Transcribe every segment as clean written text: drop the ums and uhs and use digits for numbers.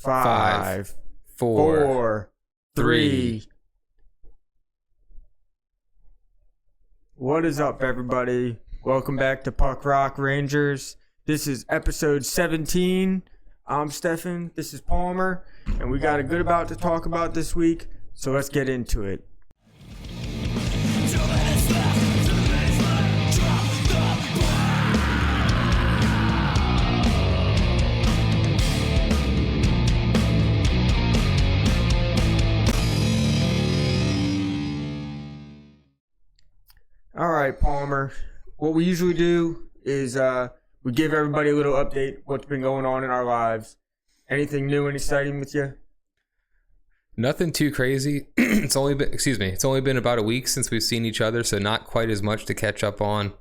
5, 4, 3. What is up, everybody? Welcome back to Puck Rock Rangers. This is episode 17. I'm Stefan. This is Palmer. And we got a good about to talk about this week. So let's get into it. All right, Palmer. What we usually do is we give everybody a little update what's been going on in our lives. Anything new and exciting with you? Nothing too crazy. It's only been about a week since we've seen each other, so not quite as much to catch up on.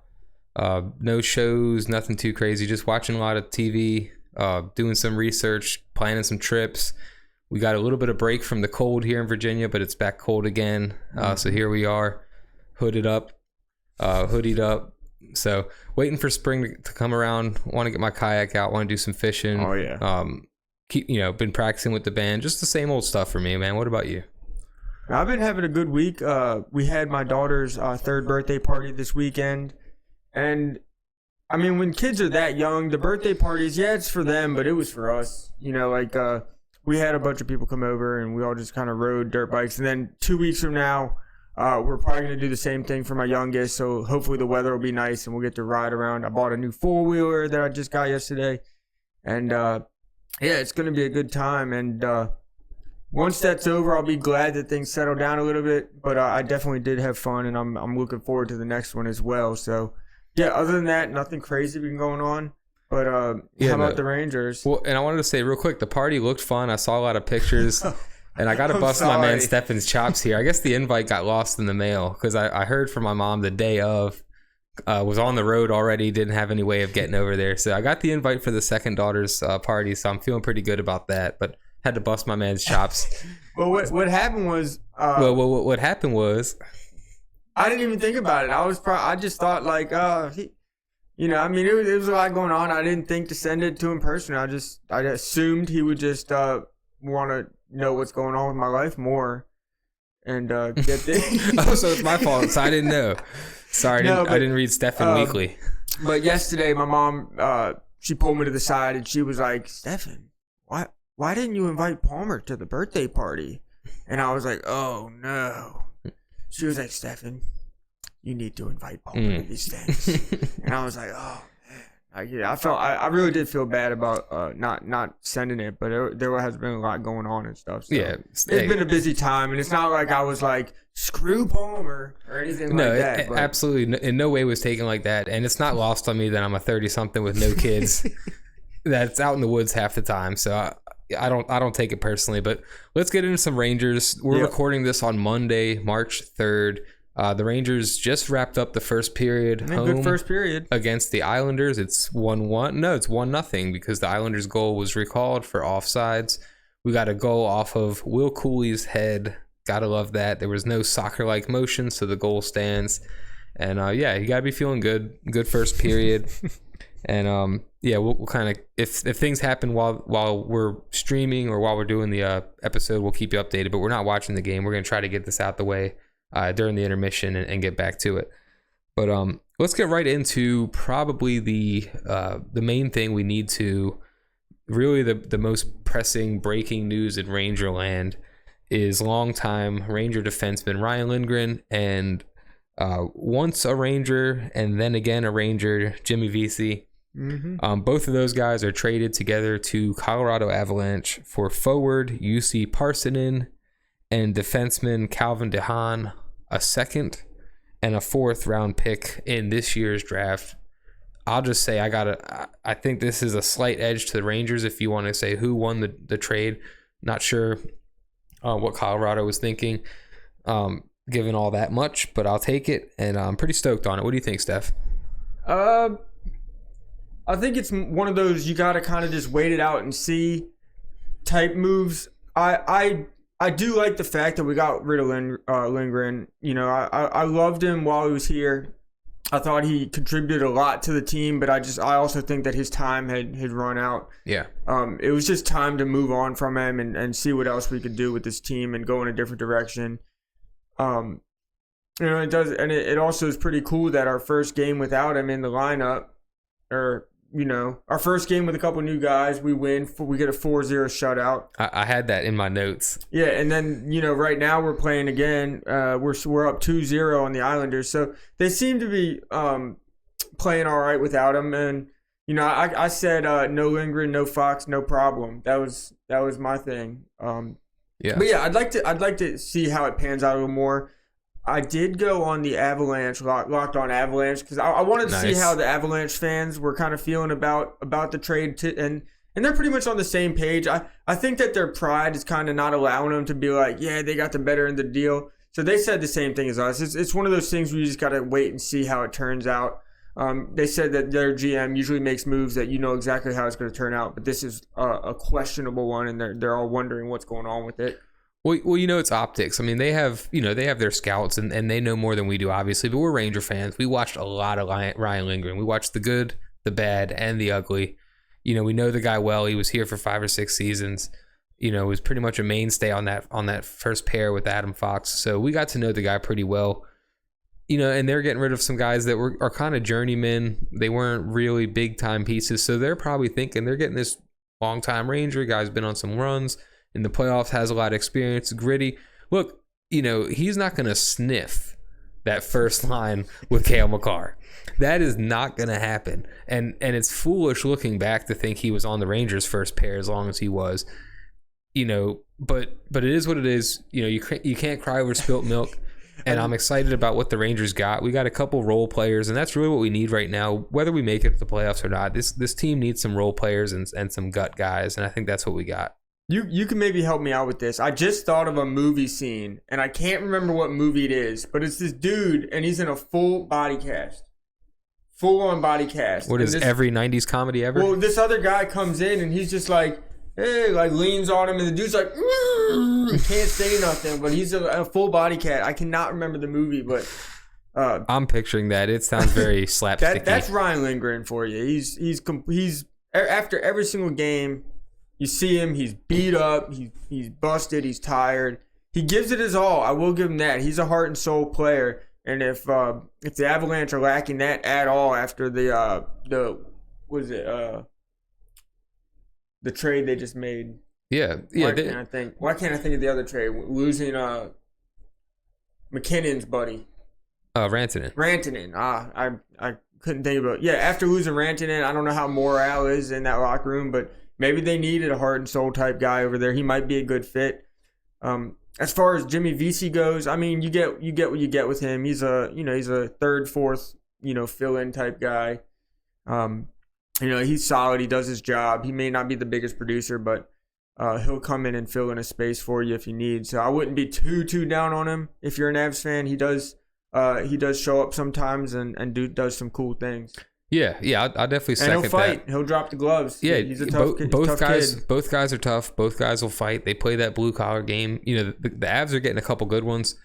No shows, nothing too crazy. Just watching a lot of TV, doing some research, planning some trips. We got a little bit of break from the cold here in Virginia, but it's back cold again. So here we are, hoodied up. So waiting for spring to come around. Want to get my kayak out, want to do some fishing. Oh yeah. Been practicing with the band, just the same old stuff for me, man. What about you? I've been having a good week. We had my daughter's third birthday party this weekend, and I mean, when kids are that young, the birthday parties, yeah, it's for them, but it was for us. You know, like we had a bunch of people come over and we all just kind of rode dirt bikes, and then 2 weeks from now, we're probably going to do the same thing for my youngest, so hopefully the weather will be nice and we'll get to ride around. I bought a new four-wheeler that I just got yesterday, and yeah, it's going to be a good time. And once that's over, I'll be glad that things settle down a little bit, but I definitely did have fun, and I'm looking forward to the next one as well. So, yeah, other than that, nothing crazy been going on. But how about the Rangers? Well, and I wanted to say real quick, the party looked fun. I saw a lot of pictures. And I got to bust my man Stefan's chops here. I guess the invite got lost in the mail because I heard from my mom the day of, was on the road already, didn't have any way of getting over there. So I got the invite for the second daughter's party, so I'm feeling pretty good about that. But had to bust my man's chops. Well, what happened was... what happened was... I didn't even think about it. I just thought like, I mean, it was a lot going on. I didn't think to send it to him personally. I assumed he would just want to know what's going on with my life more and get things. Oh, so it's my fault. So I didn't know. Sorry, I didn't read Stefan Weekly. But yesterday, my mom, she pulled me to the side and she was like, Stefan, why didn't you invite Palmer to the birthday party? And I was like, oh no. She was like, Stefan, you need to invite Palmer to these things. And I was like, oh. I really did feel bad about not sending it, but there has been a lot going on and stuff. So yeah, it's been a busy time, and it's not like I was like screw Palmer or anything like that. No, absolutely, in no way was taken like that, and it's not lost on me that I'm a 30-something with no kids that's out in the woods half the time. So I don't take it personally. But let's get into some Rangers. We're recording this on Monday, March 3rd. The Rangers just wrapped up the first period. Good first period against the Islanders. It's 1-1. No, it's 1-0 because the Islanders' goal was recalled for offsides. We got a goal off of Will Cooley's head. Gotta love that. There was no soccer-like motion, so the goal stands. And you gotta be feeling good. Good first period. And we'll kind of if things happen while we're streaming or while we're doing the episode, we'll keep you updated. But we're not watching the game. We're gonna try to get this out the way during the intermission and get back to it. But let's get right into probably the main thing we need to, really the most pressing breaking news in Rangerland is longtime Ranger defenseman Ryan Lindgren and once a Ranger and then again a Ranger, Jimmy Vesey. Mm-hmm. Both of those guys are traded together to Colorado Avalanche for forward UC Parsonen and defenseman Calvin DeHaan, a second and a fourth round pick in this year's draft. I'll just say I think this is a slight edge to the Rangers if you want to say who won the trade. Not sure what Colorado was thinking, given all that much, but I'll take it, and I'm pretty stoked on it. What do you think, Steph? I think it's one of those you got to kind of just wait it out and see type moves. I do like the fact that we got rid of Lindgren. You know, I loved him while he was here. I thought he contributed a lot to the team, but I also think that his time had run out. Yeah. It was just time to move on from him and see what else we could do with this team and go in a different direction. It does, and it also is pretty cool that our first game without him in the lineup, or our first game with a couple new guys, we win. We get a 4-0 shutout. I had that in my notes. Yeah, and then right now we're playing again. We're up 2-0 on the Islanders, so they seem to be playing all right without him. And I said no Lindgren, no Fox, no problem. That was my thing. Yeah. But yeah, I'd like to see how it pans out a little more. I did go on the Avalanche, locked on Avalanche, because I wanted to see how the Avalanche fans were kind of feeling about the trade, and they're pretty much on the same page. I think that their pride is kind of not allowing them to be like, yeah, they got the better end of the deal. So they said the same thing as us. It's one of those things where you just got to wait and see how it turns out. They said that their GM usually makes moves that exactly how it's going to turn out, but this is a questionable one, and they're all wondering what's going on with it. Well, it's optics. I mean, they have their scouts, and they know more than we do, obviously. But we're Ranger fans. We watched a lot of Ryan Lindgren. We watched the good, the bad, and the ugly. We know the guy well. He was here for 5 or 6 seasons. Was pretty much a mainstay on that first pair with Adam Fox. So we got to know the guy pretty well. And they're getting rid of some guys that are kind of journeymen. They weren't really big time pieces. So they're probably thinking they're getting this long time Ranger guy's been on some runs in the playoffs, has a lot of experience, gritty. Look, he's not going to sniff that first line with Cale Makar. That is not going to happen. And it's foolish looking back to think he was on the Rangers' first pair as long as he was. But it is what it is. You can't cry over spilt milk. And I'm excited about what the Rangers got. We got a couple role players, and that's really what we need right now, whether we make it to the playoffs or not. This team needs some role players and some gut guys, and I think that's what we got. You can maybe help me out with this. I just thought of a movie scene, and I can't remember what movie it is, but it's this dude, and he's in a full body cast. Full-on body cast. What is every 90s comedy ever? Well, this other guy comes in, and he's just like, hey, like leans on him, and the dude's like, he can't say nothing, but he's a full body cast. I cannot remember the movie, but... I'm picturing that. It sounds very slapsticky. That's Ryan Lindgren for you. He's after every single game... You see him, he's beat up, he's busted, he's tired. He gives it his all. I will give him that. He's a heart and soul player. And if the Avalanche are lacking that at all after the trade they just made. Yeah. Why can't I think of the other trade? Losing McKinnon's buddy. Rantanen. I couldn't think about it. Yeah, after losing Rantanen, I don't know how morale is in that locker room, but maybe they needed a heart and soul type guy over there. He might be a good fit. As far as Jimmy Vesey goes, I mean, you get what you get with him. He's a third, fourth, fill-in type guy. He's solid. He does his job. He may not be the biggest producer, but he'll come in and fill in a space for you if you need. So I wouldn't be too down on him. If you're an Avs fan, he does show up sometimes and does some cool things. Yeah, I'll definitely second that. And he'll fight. He'll drop the gloves. Yeah, he's a tough kid. Both guys are tough. Both guys will fight. They play that blue collar game. The Avs are getting a couple good ones.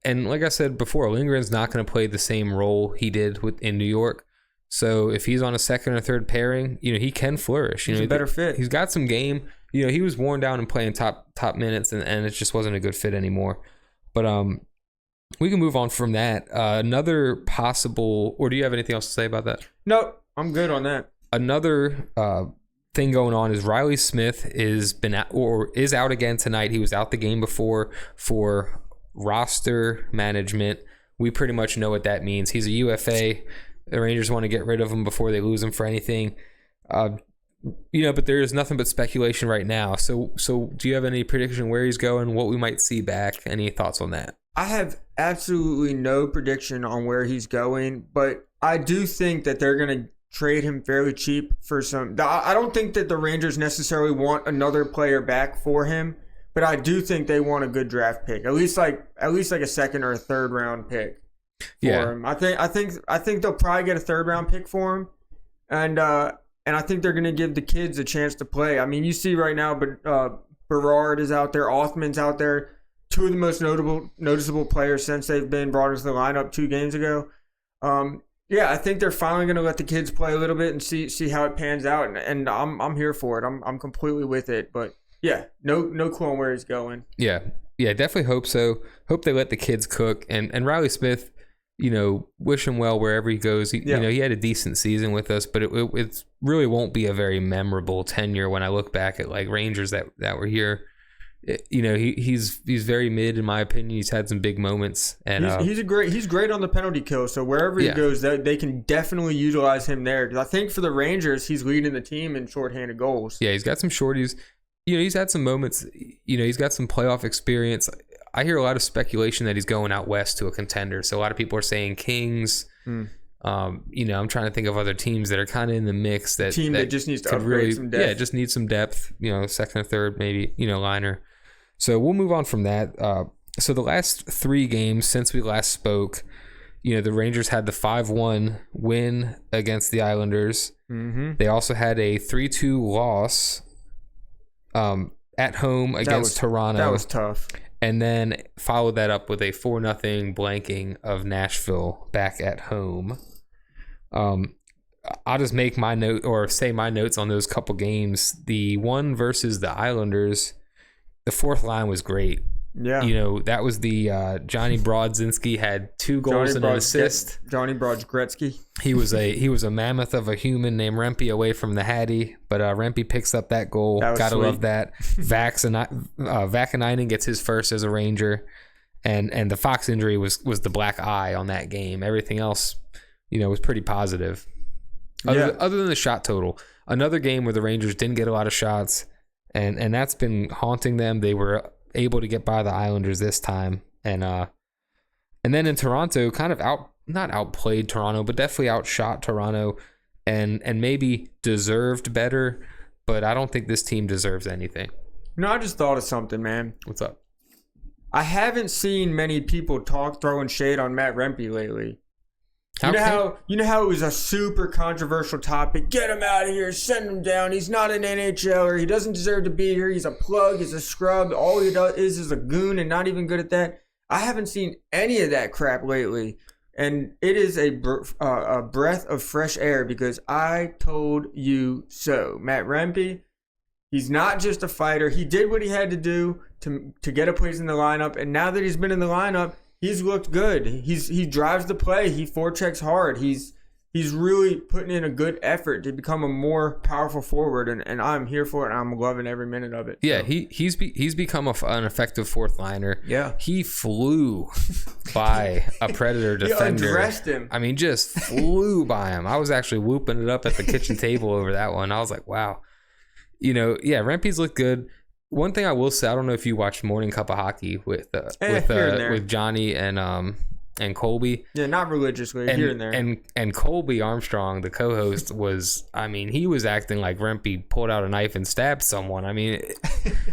And like I said before, Lindgren's not going to play the same role he did in New York. So if he's on a second or third pairing, he can flourish. He's a better fit. He's got some game. He was worn down and playing top minutes, and it just wasn't a good fit anymore. But we can move on from that. Another possible, or do you have anything else to say about that? No, I'm good on that. Another thing going on is Riley Smith is out again tonight. He was out the game before for roster management. We pretty much know what that means. He's a UFA. The Rangers want to get rid of him before they lose him for anything. But there is nothing but speculation right now. So do you have any prediction where he's going, what we might see back? Any thoughts on that? I have absolutely no prediction on where he's going, but I do think that they're going to trade him fairly cheap for some. I don't think that the Rangers necessarily want another player back for him, but I do think they want a good draft pick, at least like a second or a third round pick for him. I think they'll probably get a third round pick for him, and I think they're going to give the kids a chance to play. I mean, you see right now, but Berard is out there, Othman's out there. Two of the most noticeable players since they've been brought into the lineup 2 games ago. Yeah, I think they're finally going to let the kids play a little bit and see how it pans out, and I'm here for it. I'm completely with it. But yeah, no clue on where he's going. Yeah, definitely hope so. Hope they let the kids cook. And Riley Smith, wish him well wherever he goes. He had a decent season with us, but it really won't be a very memorable tenure when I look back at like Rangers that were here. He's very mid in my opinion. He's had some big moments, and he's great on the penalty kill. So wherever he goes, they can definitely utilize him there. Because I think for the Rangers, he's leading the team in shorthanded goals. Yeah, he's got some shorties. He's had some moments. He's got some playoff experience. I hear a lot of speculation that he's going out west to a contender. So a lot of people are saying Kings. I'm trying to think of other teams that are kind of in the mix. That just needs to upgrade some depth. Yeah, just needs some depth. Second or third, maybe. Liner. So we'll move on from that. So the last 3 games since we last spoke, the Rangers had the 5-1 win against the Islanders. Mm-hmm. They also had a 3-2 loss at home against Toronto. That was tough. And then followed that up with a 4-0 blanking of Nashville back at home. I'll just make my note or say my notes on those couple games. The one versus the Islanders, the fourth line was great. Yeah. That was the Johnny Brodzinski had 2 goals and an assist. Johnny Brodzinski. He was a mammoth of a human named Rempe away from the Hattie, but Rempe picks up that goal. Gotta love that. Vakanainen gets his first as a Ranger, and the Fox injury was the black eye on that game. Everything else, was pretty positive. Other than the shot total, another game where the Rangers didn't get a lot of shots. And that's been haunting them. They were able to get by the Islanders this time. And then in Toronto, kind of not outplayed Toronto, but definitely outshot Toronto and maybe deserved better. But I don't think this team deserves anything. I just thought of something, man. What's up? I haven't seen many people throwing shade on Matt Rempe lately. You know how it was a super controversial topic. Get him out of here. Send him down. He's not an NHLer. He doesn't deserve to be here. He's a plug. He's a scrub. All he does is a goon and not even good at that. I haven't seen any of that crap lately. And it is a breath of fresh air because I told you so. Matt Rempe, he's not just a fighter. He did what he had to do to get a place in the lineup. And now that he's been in the lineup, he's looked good. He drives the play. He forechecks hard. He's really putting in a good effort to become a more powerful forward, and I'm here for it. And I'm loving every minute of it. Yeah, so. He's become an effective fourth liner. Yeah, he flew by a Predator defender. He undressed him. I mean, just flew by him. I was actually whooping it up at the kitchen table over that one. I was like, wow. Rempe's looked good. One thing I will say, I don't know if you watched Morning Cup of Hockey with Johnny and Colby. Yeah, not religiously, here and there. And Colby Armstrong, the co-host, he was acting like Rempe pulled out a knife and stabbed someone. I mean,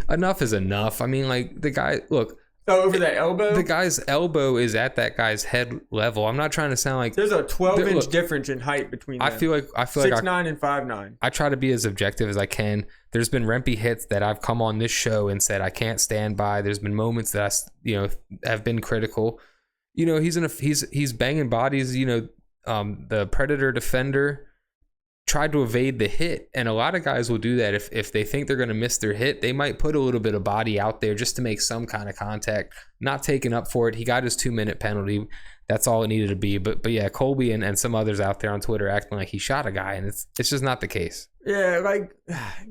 enough is enough. I mean, like the guy, look. Oh, over that elbow? The guy's elbow is at that guy's head level. I'm not trying to sound like... There's a 12-inch difference in height between them. I feel like 6'9" and 5'9". I try to be as objective as I can. There's been Rempe hits that I've come on this show and said I can't stand by. There's been moments that I, have been critical. He's banging bodies. The Predator defender tried to evade the hit, and a lot of guys will do that if they think they're going to miss their hit. They might put a little bit of body out there just to make some kind of contact. Not taking up for it. He got his 2-minute penalty. That's all it needed to be. But yeah, Colby and some others out there on Twitter acting like he shot a guy, and it's just not the case. Yeah, like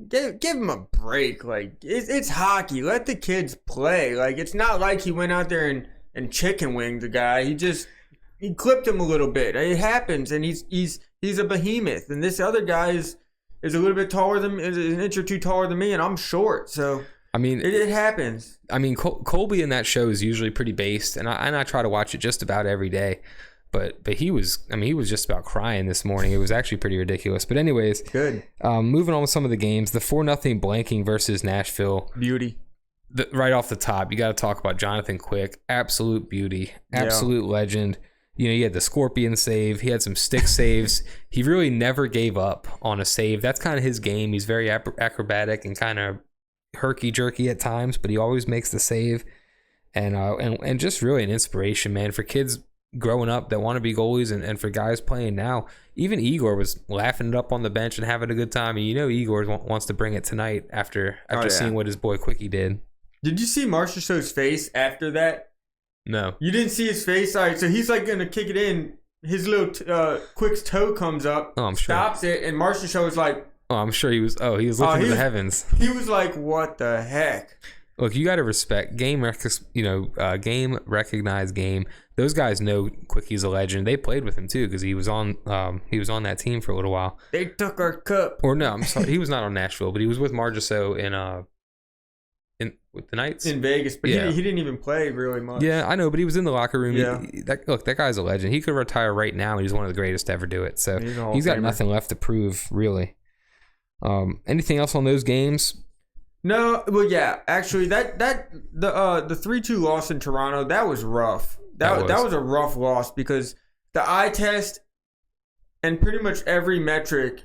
give him a break. Like it's hockey. Let the kids play. Like it's not like he went out there and chicken winged the guy. He clipped him a little bit. It happens, and he's a behemoth. And this other guy is a little bit taller than is an inch or two taller than me, and I'm short. So I mean, it happens. I mean, Colby in that show is usually pretty based, and I try to watch it just about every day. But he was just about crying this morning. It was actually pretty ridiculous. But anyways, good. Moving on with some of the games, the 4-0 blanking versus Nashville. Beauty. Right off the top, you got to talk about Jonathan Quick. Absolute beauty. Absolute legend. He had the scorpion save. He had some stick saves. He really never gave up on a save. That's kind of his game. He's very acrobatic and kind of herky-jerky at times, but he always makes the save. And just really an inspiration, man, for kids growing up that want to be goalies, and for guys playing now. Even Igor was laughing it up on the bench and having a good time. And Igor wants to bring it tonight after seeing what his boy Quickie did. Did you see Marchessault's face after that? No. You didn't see his face? All right, so he's like going to kick it in. His little Quick's toe comes up, I'm sure. Stops it, and Marchessault was like... Oh, I'm sure he was looking to the heavens. He was like, what the heck? Look, you got to respect game recognized game. Those guys know Quickie's a legend. They played with him too because he was on that team for a little while. They took our cup. Or no, I'm sorry, he was not on Nashville, but he was with Marchessault with the Knights in Vegas. But yeah. he didn't even play really much. Yeah, I know, but he was in the locker room. Yeah. That guy's a legend. He could retire right now, and he's one of the greatest to ever do it. So he's got nothing left to prove, really. Anything else on those games? No, well, yeah. Actually, the 3-2 loss in Toronto, that was rough. That was a rough loss because the eye test and pretty much every metric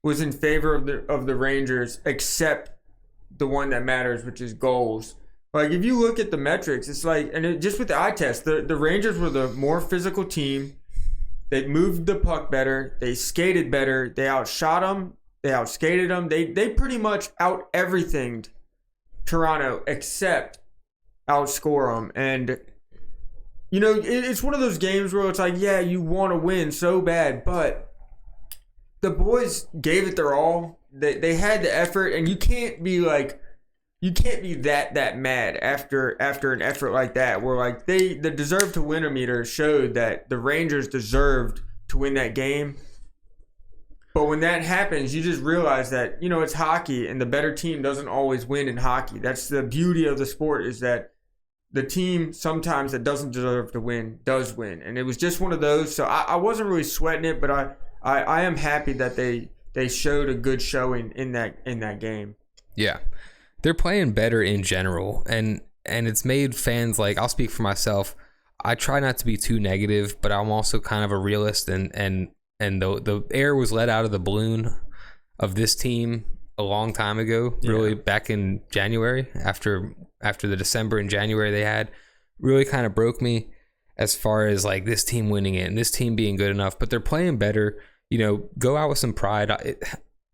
was in favor of the Rangers except the one that matters, which is goals. Like, if you look at the metrics, it's like, just with the eye test, the Rangers were the more physical team. They moved the puck better. They skated better. They outshot them. They outskated them. They pretty much out-everythinged Toronto except outscore them. And, it's one of those games where it's like, yeah, you want to win so bad, but the boys gave it their all. They had the effort, and you can't be that mad after an effort like that, where like the deserve to winner meter showed that the Rangers deserved to win that game. But when that happens, you just realize that, it's hockey and the better team doesn't always win in hockey. That's the beauty of the sport, is that the team sometimes that doesn't deserve to win does win. And it was just one of those. So I wasn't really sweating it, but I am happy that they showed a good showing in that game. Yeah. They're playing better in general, and it's made fans, like, I'll speak for myself. I try not to be too negative, but I'm also kind of a realist, and the air was let out of the balloon of this team a long time ago, really back in January, after the December and January they had, really kind of broke me as far as like this team winning it and this team being good enough. But they're playing better. Go out with some pride.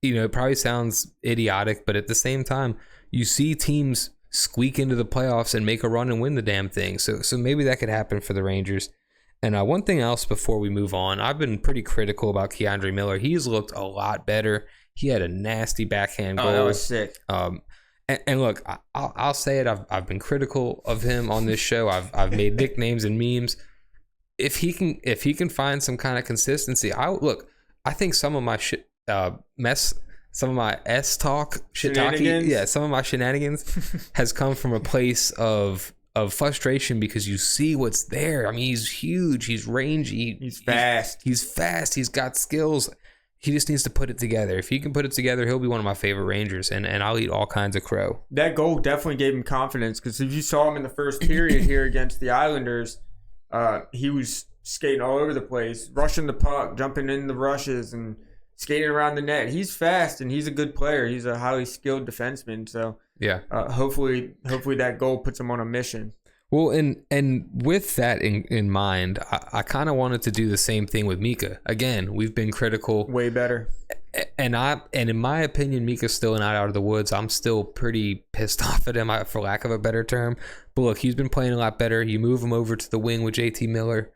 It probably sounds idiotic, but at the same time, you see teams squeak into the playoffs and make a run and win the damn thing. So maybe that could happen for the Rangers. And one thing else before we move on, I've been pretty critical about Keandre Miller. He's looked a lot better. He had a nasty backhand goal. Oh, that was sick. And look, I'll say it. I've been critical of him on this show. I've made nicknames and memes. If he can find some kind of consistency, I think some of my some of my S-talk, shit-talky, some of my shenanigans has come from a place of frustration because you see what's there. I mean, he's huge, he's rangy, he's fast. He's got skills. He just needs to put it together. If he can put it together, he'll be one of my favorite Rangers, and I'll eat all kinds of crow. That goal definitely gave him confidence, because if you saw him in the first period here against the Islanders, he was skating all over the place, rushing the puck, jumping in the rushes, and skating around the net. He's fast, and he's a good player. He's a highly skilled defenseman. So yeah, hopefully that goal puts him on a mission. Well, and with that in mind, I kind of wanted to do the same thing with Mika. Again, we've been critical. Way better. And in my opinion, Mika's still not out of the woods. I'm still pretty pissed off at him, for lack of a better term. But look, he's been playing a lot better. You move him over to the wing with JT Miller,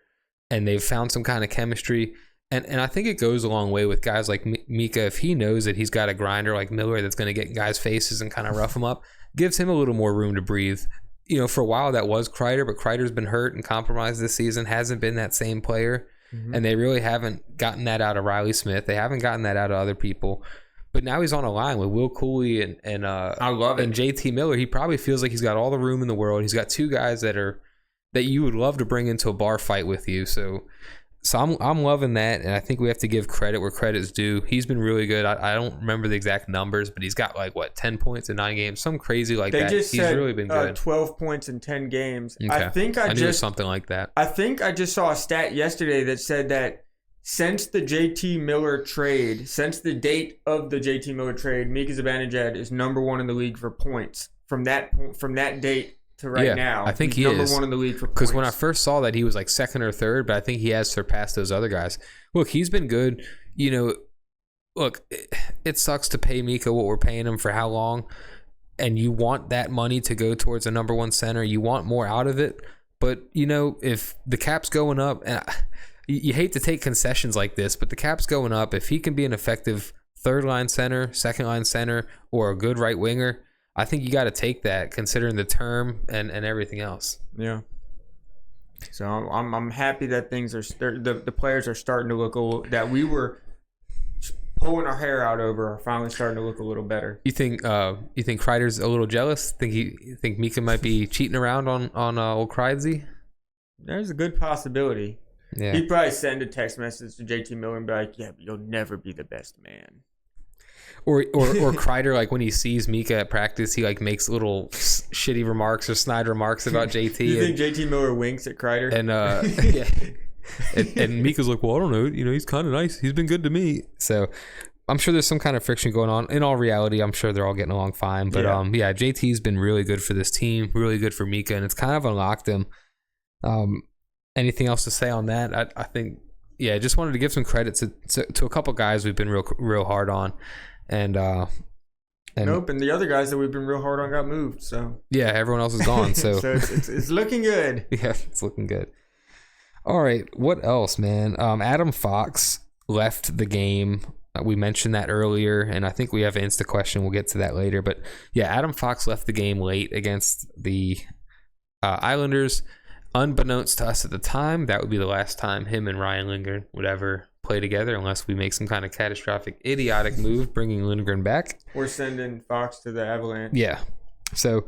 and they've found some kind of chemistry. And I think it goes a long way with guys like Mika. If he knows that he's got a grinder like Miller that's going to get in guys' faces and kind of rough them up, gives him a little more room to breathe. For a while that was Kreider, but Kreider's been hurt and compromised this season, hasn't been that same player. Mm-hmm. And they really haven't gotten that out of Riley Smith. They haven't gotten that out of other people. But now he's on a line with Will Cooley and I love it. And JT Miller. He probably feels like he's got all the room in the world. He's got two guys that you would love to bring into a bar fight with you. So I'm loving that, and I think we have to give credit where credit's due. He's been really good. I don't remember the exact numbers, but he's got 10 points in 9 games, something crazy like that. He's really been good. 12 points in 10 games. Okay. I think I knew something like that. I think I just saw a stat yesterday that said that since the JT Miller trade, since the date of the JT Miller trade, Mika Zibanejad is number 1 in the league for points from that date to right now. I think he's he number is. one in the league for points. Because when I first saw that, he was like second or third, but I think he has surpassed those other guys. Look, he's been good. You know, look, it sucks to pay Mika what we're paying him for how long, and you want that money to go towards a number one center. You want more out of it. But, you know, if the cap's going up, and you hate to take concessions like this, but the cap's going up. If he can be an effective third-line center, second-line center, or a good right winger, I think you got to take that, considering the term and everything else. Yeah. So I'm happy that things are the players are starting to look that we were pulling our hair out over are finally starting to look a little better. You think Kreider's a little jealous? Think Mika might be cheating around on old Kreidzy? There's a good possibility. Yeah. He'd probably send a text message to JT Miller and be like, "Yeah, but you'll never be the best man." Or Kreider, like when he sees Mika at practice, he like makes little shitty remarks or snide remarks about JT. You think JT Miller winks at Kreider? And yeah. And Mika's like, well, I don't know. You know, he's kind of nice. He's been good to me. So I'm sure there's some kind of friction going on. In all reality, I'm sure they're all getting along fine. But yeah, JT's been really good for this team, really good for Mika, and it's kind of unlocked him. Anything else to say on that? I think, yeah, just wanted to give some credit to a couple guys we've been real hard on. And nope, and the other guys that we've been real hard on got moved. So yeah, everyone else is gone. So, so it's looking good. Yeah, it's looking good. All right, what else, man? Adam Fox left the game. We mentioned that earlier, and I think we have an Insta question. We'll get to that later. But yeah, Adam Fox left the game late against the Islanders. Unbeknownst to us at the time, that would be the last time him and Ryan Lindgren would ever play together, unless we make some kind of catastrophic, idiotic move, bringing Lindgren back. We're sending Fox to the Avalanche. Yeah. So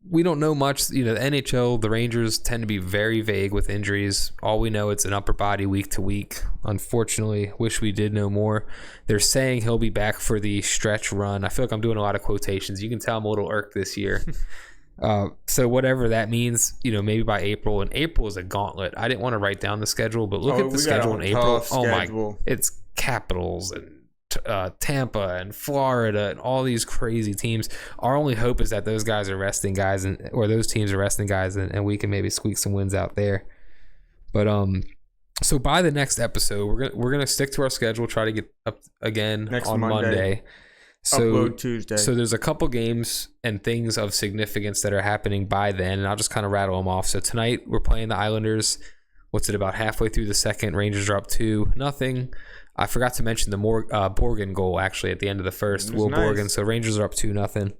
we don't know much. You know, the NHL, the Rangers tend to be very vague with injuries. All we know, it's an upper body week to week. Unfortunately, wish we did know more. They're saying he'll be back for the stretch run. I feel like I'm doing a lot of quotations. You can tell I'm a little irked this year. So whatever that means, you know, maybe by April. And April is a gauntlet. I didn't want to write down the schedule, but look at the schedule in April. Oh my, it's Capitals and Tampa and Florida and all these crazy teams. Our only hope is that those guys are resting guys, or those teams are resting guys, and we can maybe squeak some wins out there. But so by the next episode, we're gonna stick to our schedule, try to get up again on Monday. So, upload Tuesday. So there's a couple games and things of significance that are happening by then, and I'll just kind of rattle them off. So tonight we're playing the Islanders. What's it, about halfway through the second? Rangers are up 2-0. I forgot to mention the Borgen goal actually at the end of the first. Will nice. Borgen. So Rangers are up 2-0.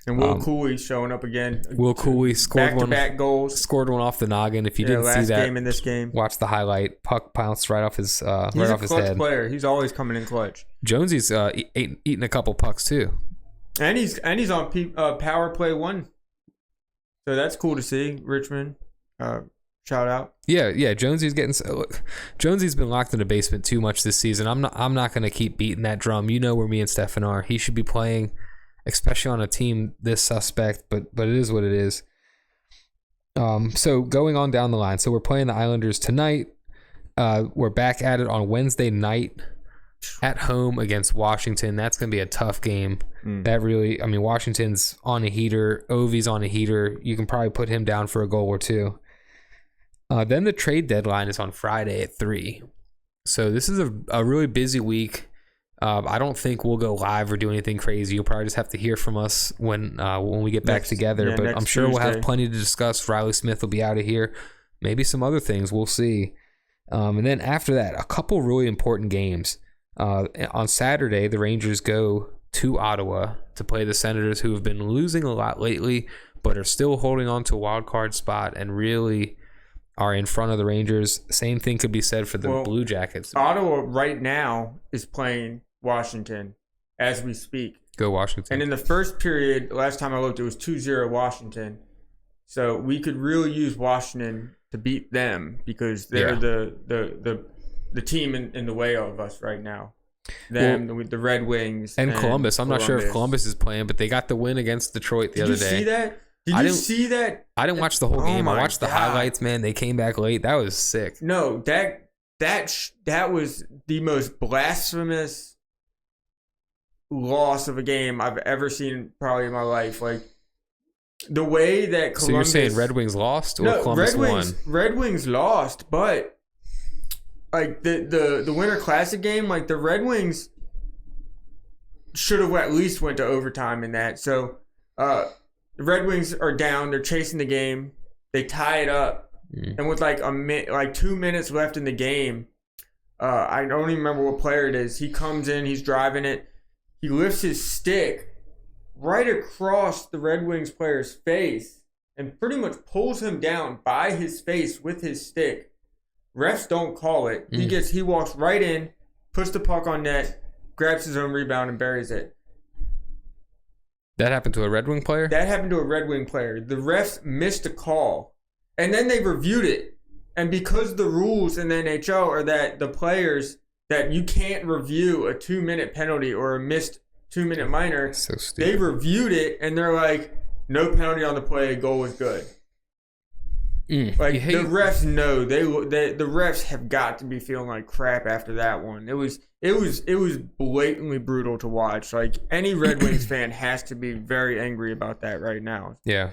And Will Cooley showing up again. Will Cooley scored back-to-back goals. Scored one off the noggin. If you didn't see that, game in this game, watch the highlight. Puck bounced right off his right off his head. He's a clutch player. He's always coming in clutch. Jonesy's eating a couple pucks too. And he's on power play 1. So that's cool to see. Richmond, shout out. Yeah. Jonesy's getting. Look, Jonesy's been locked in the basement too much this season. I'm not going to keep beating that drum. You know where me and Stefan are. He should be playing, especially on a team this suspect, but it is what it is. So going on down the line. So we're playing the Islanders tonight. We're back at it on Wednesday night at home against Washington. That's going to be a tough game. That really, I mean, Washington's on a heater. Ovi's on a heater. You can probably put him down for a goal or two. Then the trade deadline is on Friday at 3. So this is a really busy week. I don't think we'll go live or do anything crazy. You'll probably just have to hear from us when we get back together. But I'm sure Tuesday. We'll have plenty to discuss. Riley Smith will be out of here. Maybe some other things. We'll see. And then after that, a couple really important games. On Saturday, the Rangers go to Ottawa to play the Senators, who have been losing a lot lately, but are still holding on to a wild card spot and really are in front of the Rangers. Same thing could be said for the Blue Jackets. Ottawa right now is playing Washington as we speak. Go Washington. And in the first period, last time I looked, it was 2-0 Washington. So we could really use Washington to beat them because they're the team in the way of us right now. Them, the Red Wings. And Columbus. I'm not sure if Columbus is playing, but they got the win against Detroit the other day. Did you see that? Did you see that? I didn't watch the whole game. I watched the highlights, man. They came back late. That was sick. No, that was the most blasphemous loss of a game I've ever seen probably in my life. Like, the way that Columbus... So you're saying Red Wings lost or Columbus won? Red Wings lost, but like the Winter Classic game, like the Red Wings should have at least went to overtime in that. So the Red Wings are down. They're chasing the game. They tie it up. And with like 2 minutes left in the game, I don't even remember what player it is. He comes in. He's driving it. He lifts his stick right across the Red Wings player's face and pretty much pulls him down by his face with his stick. Refs don't call it. He walks right in, puts the puck on net, grabs his own rebound and buries it. That happened to a Red Wing player? That happened to a Red Wing player. The refs missed a call. And then they reviewed it. And because the rules in the NHL are that the players, that you can't review a 2-minute penalty or a missed 2-minute minor. So stupid. They reviewed it and they're like, no penalty on the play, goal was good. The refs know the refs have got to be feeling like crap after that one. It was blatantly brutal to watch. Like any Red Wings fan has to be very angry about that right now. Yeah,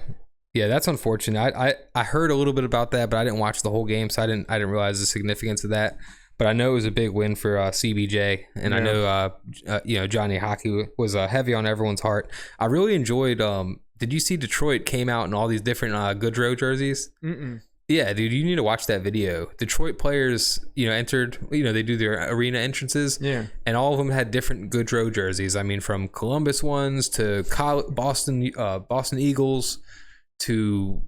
that's unfortunate. I heard a little bit about that, but I didn't watch the whole game, so I didn't realize the significance of that. But I know it was a big win for CBJ, and I know Johnny Hockey was heavy on everyone's heart. I really enjoyed. Did you see Detroit came out in all these different Goodrow jerseys? Mm-mm. Yeah, dude, you need to watch that video. Detroit players, entered. They do their arena entrances. Yeah, and all of them had different Goodrow jerseys. I mean, from Columbus ones to Boston Eagles to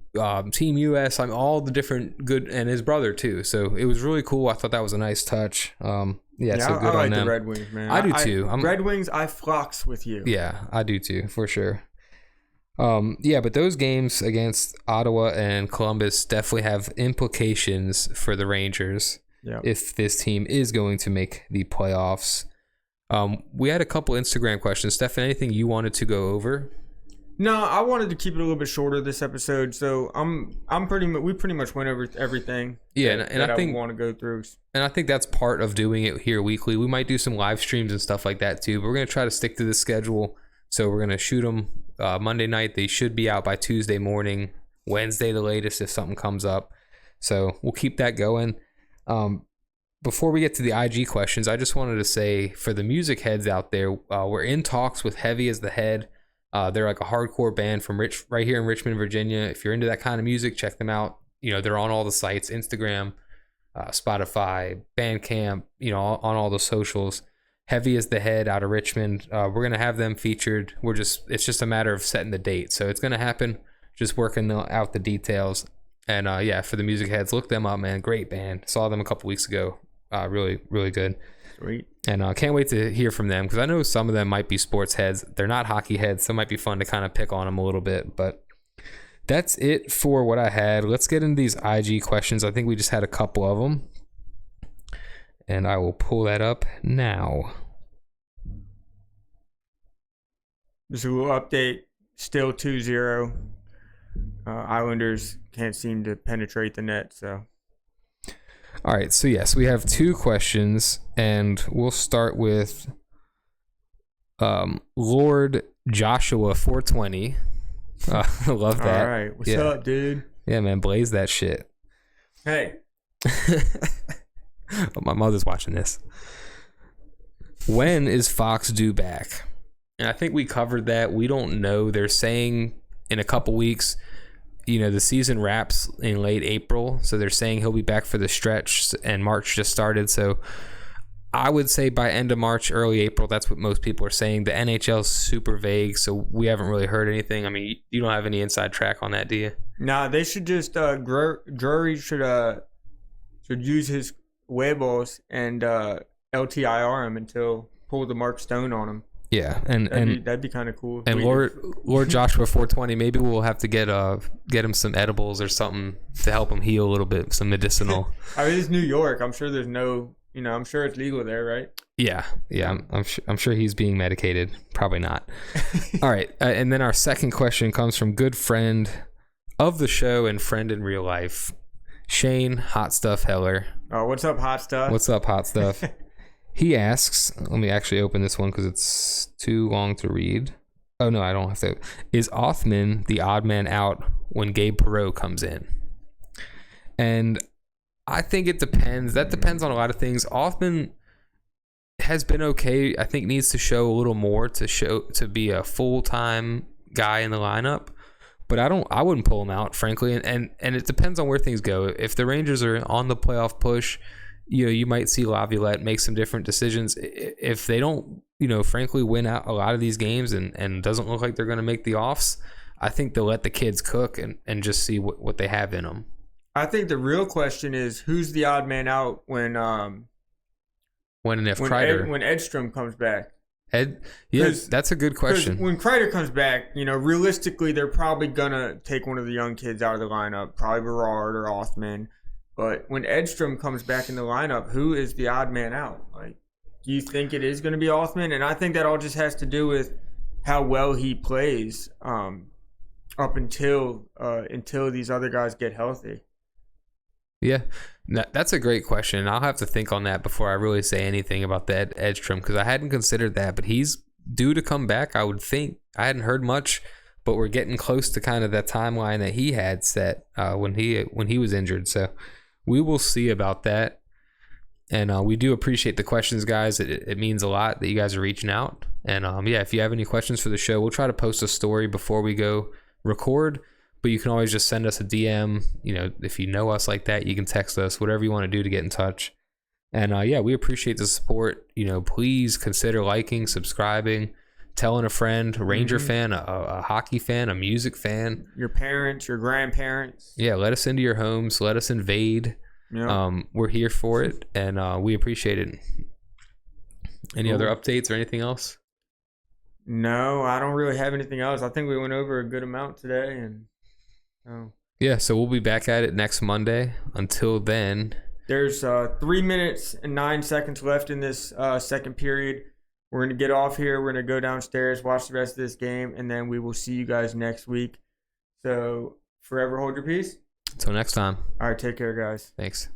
Team US. all the different good, and his brother too. So it was really cool. I thought that was a nice touch. So good I on like them. The Red Wings, man. I do too. Red Wings, I flocks with you. Yeah, I do too, for sure. But those games against Ottawa and Columbus definitely have implications for the Rangers if this team is going to make the playoffs. We had a couple Instagram questions. Stefan, anything you wanted to go over? No, I wanted to keep it a little bit shorter this episode, so we pretty much went over everything. Yeah, and I think I want to go through. And I think that's part of doing it here weekly. We might do some live streams and stuff like that too, but we're gonna try to stick to the schedule. So we're gonna shoot them Monday night. They should be out by Tuesday morning, Wednesday the latest if something comes up. So we'll keep that going. Before we get to the IG questions, I just wanted to say for the music heads out there, we're in talks with Heavy as the Head. They're like a hardcore band from right here in Richmond, Virginia. If you're into that kind of music, check them out. They're on all the sites, Instagram, Spotify, Bandcamp, on all the socials. Heavy as the Head out of Richmond. We're going to have them featured. It's just a matter of setting the date. So it's going to happen. Just working out the details. And for the music heads, look them up, man. Great band. Saw them a couple weeks ago. Really, really good. Sweet. And can't wait to hear from them because I know some of them might be sports heads. They're not hockey heads, so it might be fun to kind of pick on them a little bit. But that's it for what I had. Let's get into these IG questions. I think we just had a couple of them. And I will pull that up now. Just a little update. Still 2-0. Islanders can't seem to penetrate the net, so... All right, so yes, we have two questions, and we'll start with Lord Joshua 420. I love that. All right, what's up, dude? Yeah, man, blaze that shit. Hey. My mother's watching this. When is Fox due back? And I think we covered that. We don't know. They're saying in a couple weeks. The season wraps in late April, so they're saying he'll be back for the stretch, and March just started. So I would say by end of March, early April. That's what most people are saying. The NHL is super vague, so we haven't really heard anything. I mean, you don't have any inside track on that, do you? Nah, they should just Drury should use his Weibo's and LTIR him until pull the Mark Stone on him. Yeah, that'd be kind of cool. And Lord Joshua 420, maybe we'll have to get him some edibles or something to help him heal a little bit, some medicinal. I mean, it's New York. I'm sure there's no, I'm sure it's legal there, right? Yeah. I'm sure he's being medicated. Probably not. All right, and then our second question comes from good friend of the show and friend in real life, Shane Hot Stuff Heller. Oh, what's up, Hot Stuff? What's up, Hot Stuff? He asks, let me actually open this one because it's too long to read. Oh no, I don't have to. Is Othman the odd man out when Gabe Perreault comes in? And I think it depends. That depends on a lot of things. Othman has been okay. I think needs to show a little more to be a full-time guy in the lineup. But I wouldn't pull him out, frankly. And it depends on where things go. If the Rangers are on the playoff push, you might see Laviolette make some different decisions. If they don't, frankly, win out a lot of these games and doesn't look like they're going to make the offs, I think they'll let the kids cook and just see what they have in them. I think the real question is who's the odd man out when Edstrom comes back. That's a good question. When Kreider comes back, realistically, they're probably gonna take one of the young kids out of the lineup, probably Berard or Othman. But when Edstrom comes back in the lineup, who is the odd man out? Like, do you think it is going to be Othman? And I think that all just has to do with how well he plays up until these other guys get healthy. Yeah, that's a great question. I'll have to think on that before I really say anything about that Edstrom, because I hadn't considered that. But he's due to come back, I would think. I hadn't heard much, but we're getting close to kind of that timeline that he had set when he was injured. So we will see about that. And we do appreciate the questions, guys. It means a lot that you guys are reaching out. And if you have any questions for the show, we'll try to post a story before we go record. But you can always just send us a DM. If you know us like that, you can text us, whatever you want to do to get in touch. And we appreciate the support. Please consider liking, subscribing, telling a friend, a Ranger fan, a hockey fan, a music fan. Your parents, your grandparents. Yeah, let us into your homes. Let us invade. Yep. We're here for it, and we appreciate it. Any other updates or anything else? No, I don't really have anything else. I think we went over a good amount today, and so we'll be back at it next Monday. Until then, there's 3 minutes and 9 seconds left in this second period. We're going to get off here. We're going to go downstairs, watch the rest of this game, and then we will see you guys next week. So forever hold your peace. Until next time. All right, take care, guys. Thanks.